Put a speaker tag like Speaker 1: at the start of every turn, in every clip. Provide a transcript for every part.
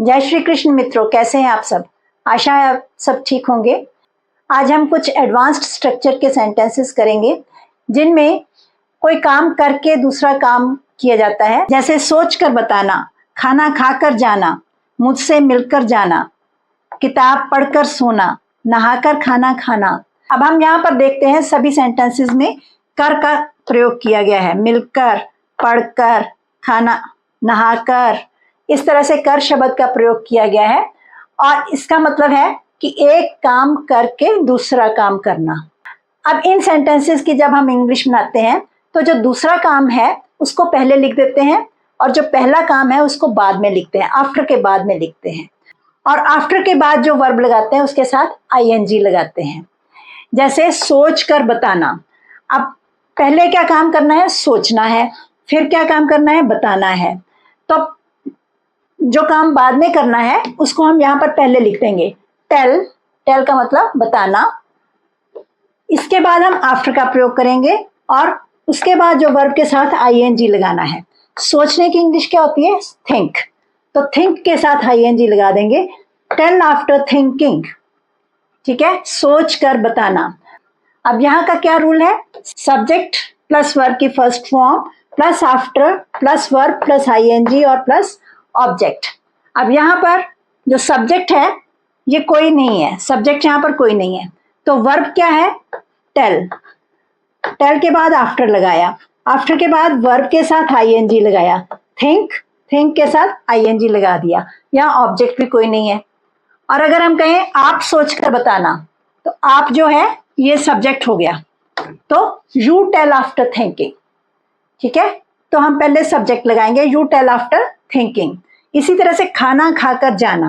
Speaker 1: जय श्री कृष्ण मित्रों, कैसे हैं आप सब। आशा है आप सब ठीक होंगे। आज हम कुछ एडवांस्ड स्ट्रक्चर के सेंटेंसेस करेंगे जिनमें कोई काम करके दूसरा काम किया जाता है, जैसे सोच कर बताना, खाना खाकर जाना, मुझसे मिलकर जाना, किताब पढ़कर सोना, नहाकर खाना खाना। अब हम यहाँ पर देखते हैं सभी सेंटेंसेस में कर का प्रयोग किया गया है। मिलकर, पढ़कर, खाना, नहाकर, इस तरह से कर शब्द का प्रयोग किया गया है और इसका मतलब है कि एक काम करके दूसरा काम करना। अब इन सेंटेंसेस की जब हम इंग्लिश बनाते हैं तो जो दूसरा काम है उसको पहले लिख देते हैं और जो पहला काम है उसको बाद में लिखते हैं, आफ्टर के बाद में लिखते हैं। और आफ्टर के बाद जो वर्ब लगाते हैं उसके साथ आईएनजी लगाते हैं। जैसे सोच कर बताना। अब पहले क्या काम करना है? सोचना है। फिर क्या काम करना है? बताना है। तो जो काम बाद में करना है उसको हम यहाँ पर पहले लिख देंगे टेल। टेल का मतलब बताना। इसके बाद हम आफ्टर का प्रयोग करेंगे और उसके बाद जो वर्ब के साथ आईएनजी लगाना है। सोचने की इंग्लिश क्या होती है? थिंक। तो थिंक के साथ आईएनजी लगा देंगे। Tell after thinking. ठीक है, सोच कर बताना। अब यहाँ का क्या रूल है? सब्जेक्ट प्लस वर्ब की first form plus after plus verb plus ING और प्लस ऑब्जेक्ट। अब यहाँ पर जो सब्जेक्ट है ये कोई नहीं है, सब्जेक्ट यहाँ पर कोई नहीं है। तो वर्ब क्या है? टेल। टेल के बाद आफ्टर लगाया, आफ्टर के बाद वर्ब के साथ आईएनजी लगाया। थिंक, थिंक के साथ आईएनजी लगा दिया। यहाँ ऑब्जेक्ट भी कोई नहीं है। और अगर हम कहें आप सोच कर बताना, तो आप जो है ये सब्जेक्ट हो गया। तो यू टेल आफ्टर थिंकिंग। ठीक है, तो हम पहले सब्जेक्ट लगाएंगे यू टेल आफ्टर थिंकिंग। इसी तरह से खाना खाकर जाना।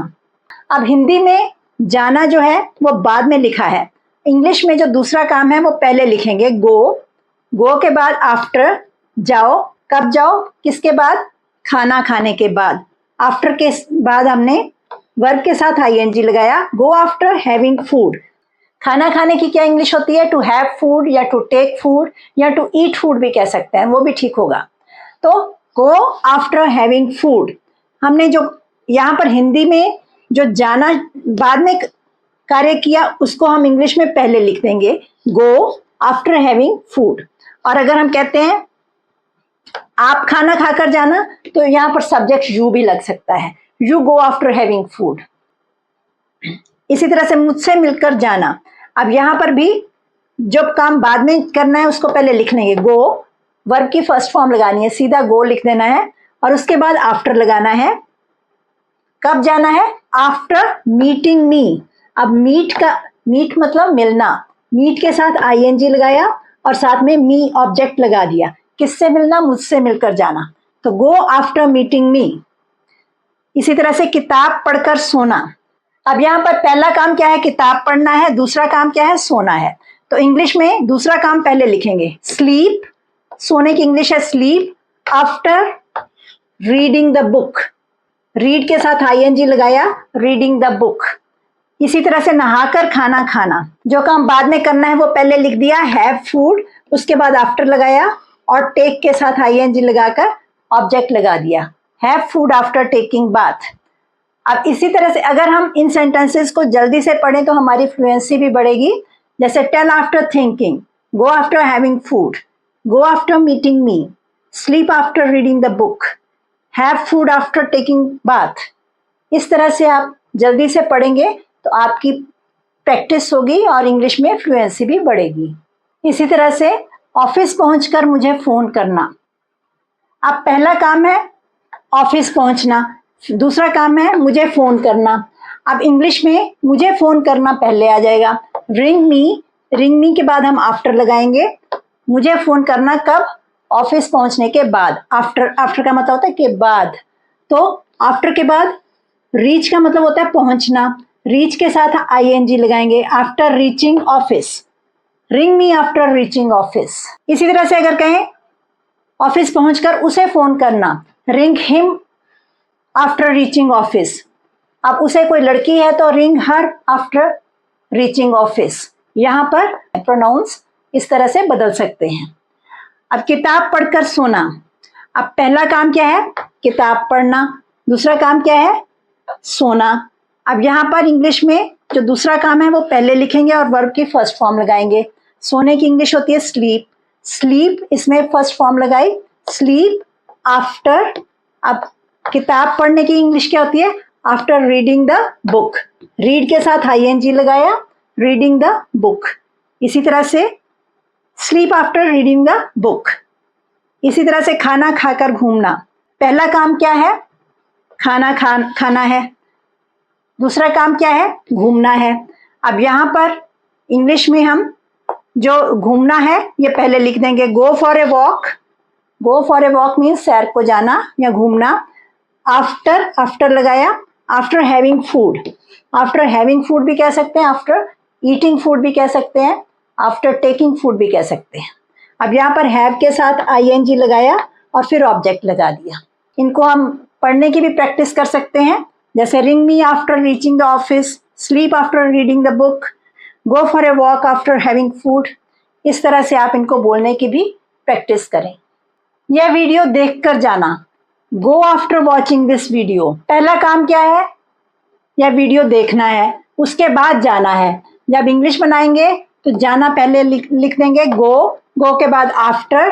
Speaker 1: अब हिंदी में जाना जो है वो बाद में लिखा है, इंग्लिश में जो दूसरा काम है वो पहले लिखेंगे गो। गो के बाद आफ्टर, जाओ। कब जाओ? किसके बाद? खाना खाने के बाद। आफ्टर के बाद हमने वर्ब के साथ आईएनजी लगाया। गो आफ्टर हैविंग फूड। खाना खाने की क्या इंग्लिश होती है? टू हैव फूड या टू टेक फूड या टू ईट फूड भी कह सकते हैं, वो भी ठीक होगा। तो गो आफ्टर हैविंग फूड। हमने जो यहाँ पर हिंदी में जो जाना बाद में कार्य किया उसको हम इंग्लिश में पहले लिख देंगे गो आफ्टर हैविंग फूड। और अगर हम कहते हैं आप खाना खाकर जाना, तो यहाँ पर सब्जेक्ट यू भी लग सकता है, you go after having food. इसी तरह से मुझसे मिलकर जाना। अब यहाँ पर भी जो काम बाद में करना है उसको पहले लिख लेंगे गो। वर्ब की फर्स्ट फॉर्म लगानी है, सीधा गो लिख देना है और उसके बाद आफ्टर लगाना है। कब जाना है? आफ्टर मीटिंग मी। अब मीट मतलब मिलना। मीट के साथ आईएनजी लगाया और साथ में मी ऑब्जेक्ट लगा दिया। किससे मिलना? मुझसे मिलकर जाना। तो गो आफ्टर मीटिंग मी। इसी तरह से किताब पढ़कर सोना। अब यहाँ पर पहला काम क्या है? किताब पढ़ना है। दूसरा काम क्या है? सोना है। तो इंग्लिश में दूसरा काम पहले लिखेंगे स्लीप। सोने की इंग्लिश है sleep. After reading the book. Read के साथ आईएनजी लगाया, रीडिंग द बुक। इसी तरह से नहाकर खाना खाना। जो काम बाद में करना है वो पहले लिख दिया हैव फूड, उसके बाद आफ्टर लगाया और टेक के साथ आईएनजी लगाकर ऑब्जेक्ट लगा दिया, have food after taking bath. अब इसी तरह से अगर हम इन सेंटेंसेस को जल्दी से पढ़ें तो हमारी फ्लुएंसी भी बढ़ेगी। जैसे tell after thinking, go after having food, go after meeting me, sleep after reading the book, have food after taking bath. इस तरह से आप जल्दी से पढ़ेंगे तो आपकी प्रैक्टिस होगी और इंग्लिश में फ्लुएंसी भी बढ़ेगी। इसी तरह से ऑफिस पहुंचकर मुझे फोन करना। अब पहला काम है ऑफिस पहुंचना, दूसरा काम है मुझे फोन करना। अब इंग्लिश में मुझे फोन करना पहले आ जाएगा रिंग मी। रिंग मी के बाद हम आफ्टर लगाएंगे। मुझे फोन करना कब? ऑफिस पहुंचने के बाद। आफ्टर, आफ्टर का मतलब होता है के बाद। तो आफ्टर के बाद रीच का मतलब होता है पहुंचना। रीच के साथ आईएनजी लगाएंगे after reaching office. Ring me after reaching office. इसी तरह से अगर कहें ऑफिस पहुंचकर उसे फोन करना, ring him after reaching office. अब उसे कोई लड़की है तो ring her after reaching office. यहाँ पर प्रोनाउंस इस तरह से बदल सकते हैं। अब किताब पढ़कर सोना। अब पहला काम क्या है? किताब पढ़ना। दूसरा काम क्या है? सोना। अब यहाँ पर इंग्लिश में जो दूसरा काम है वो पहले लिखेंगे और वर्ब की फर्स्ट फॉर्म लगाएंगे। सोने की इंग्लिश होती है स्लीप। स्लीप, इसमें फर्स्ट फॉर्म लगाई स्लीप आफ्टर। अब किताब पढ़ने की इंग्लिश क्या होती है? After reading the book. Read के साथ ING लगाया, रीडिंग द बुक। इसी तरह से sleep after reading the book. इसी तरह से खाना खाकर घूमना। पहला काम क्या है? खाना है। दूसरा काम क्या है? घूमना है। अब यहाँ पर इंग्लिश में हम जो घूमना है ये पहले लिख देंगे, go for a walk. Go for a walk means सैर को जाना या घूमना। आफ्टर लगाया, after having food. After having food भी कह सकते हैं, आफ्टर ईटिंग फूड भी कह सकते हैं, आफ्टर टेकिंग फूड भी कह सकते हैं। अब यहाँ पर हैव के साथ ING लगाया और फिर ऑब्जेक्ट लगा दिया। इनको हम पढ़ने की भी प्रैक्टिस कर सकते हैं, जैसे ring me after reaching the office, sleep after reading the book, go for a walk after having food. इस तरह से आप इनको बोलने की भी प्रैक्टिस करें। यह वीडियो देखकर जाना, go after watching this video. पहला काम क्या है? यह वीडियो देखना है, उसके बाद जाना है। जब इंग्लिश बनाएंगे तो जाना पहले लिख देंगे गो के बाद आफ्टर।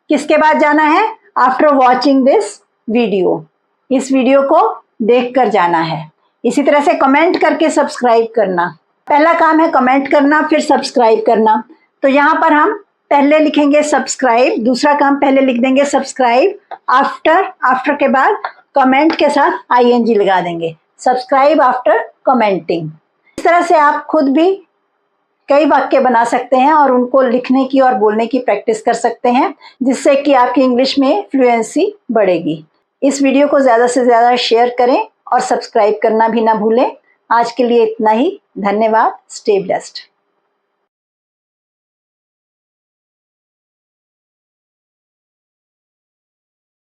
Speaker 1: किसके बाद जाना है? After watching this video. इस वीडियो को देखकर जाना है। इसी तरह से कमेंट करके सब्सक्राइब करना। पहला काम है कमेंट करना, फिर सब्सक्राइब करना। तो यहाँ पर हम पहले लिखेंगे सब्सक्राइब, दूसरा काम पहले लिख देंगे सब्सक्राइब, आफ्टर के बाद कमेंट के साथ ING लगा देंगे, सब्सक्राइब आफ्टर कमेंटिंग। इस तरह से आप खुद भी कई वाक्य बना सकते हैं और उनको लिखने की और बोलने की प्रैक्टिस कर सकते हैं, जिससे कि आपकी इंग्लिश में फ्लुएंसी बढ़ेगी। इस वीडियो को ज़्यादा से ज़्यादा शेयर करें और सब्सक्राइब करना भी ना भूलें। आज के लिए इतना ही। धन्यवाद। Stay blessed.